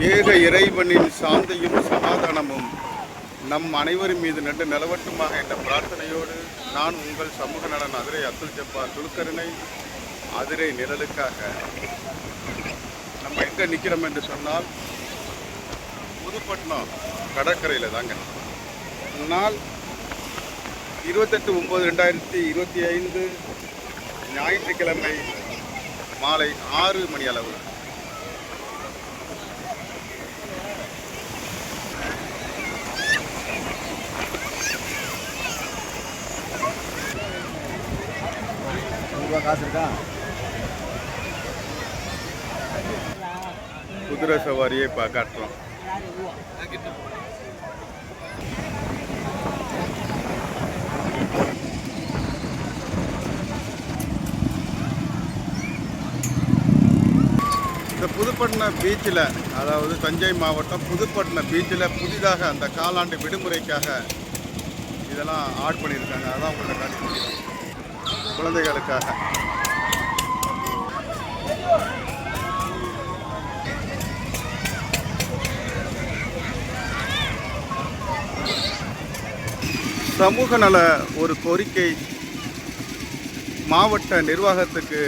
ஏக இறைவனின் சாந்தியும் சமாதானமும் நம் அனைவரும் மீது நட்டு நிலவட்டுமாக என்ற பிரார்த்தனையோடு நான் உங்கள் சமூக நலன் அதிரை அப்துல் ஜப்பார் துலுக்கருணை அதிரை நிழலுக்காக நம்ம எங்கே நிற்கிறோம் என்று சொன்னால் புதுப்பட்டினம் கடற்கரையில் தாங்க. நாள் 28/9/2025 ஞாயிற்றுக்கிழமை மாலை 6 மணி அளவு. காசு இருக்கா? குதிரை சவாரியை காட்டுறோம். இந்த புதுப்பட்டினம் பீச்சில், அதாவது தஞ்சை மாவட்டம் புதுப்பட்டினம் பீச்சில் புதிதாக அந்த காலாண்டு விடுமுறைக்காக இதெல்லாம் ஆட் பண்ணியிருக்காங்க. அதான் உங்களை காட்டி குழந்தைகளுக்காக. சமூக நல ஒரு கோரிக்கை மாவட்ட நிர்வாகத்துக்கு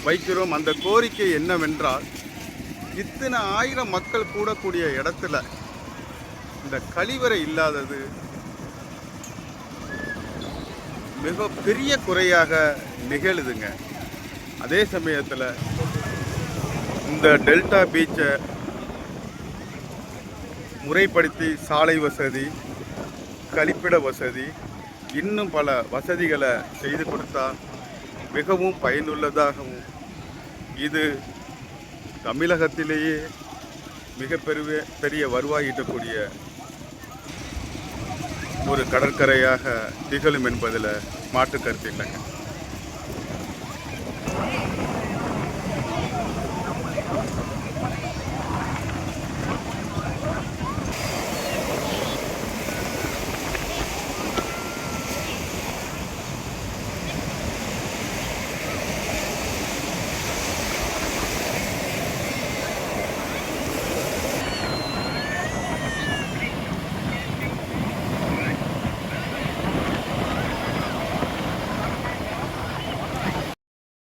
வைக்கிறோம். அந்த கோரிக்கை என்னவென்றால், இத்தனை ஆயிரம் மக்கள் கூடக்கூடிய இடத்துல இந்த கழிவறை இல்லாதது மிக பெரிய குறையாக நிகழுதுங்க. அதே சமயத்தில் இந்த டெல்டா பீச்சை முறைப்படுத்தி சாலை வசதி, கழிப்பிட வசதி, இன்னும் பல வசதிகளை செய்து கொடுத்தா மிகவும் பயனுள்ளதாகவும், இது தமிழகத்திலேயே மிக பெரிய வருவாய் ஈட்டக்கூடிய ஒரு கடற்கரையாக திகழும் என்பதில் மாற்று கருத்து இல்லைங்க.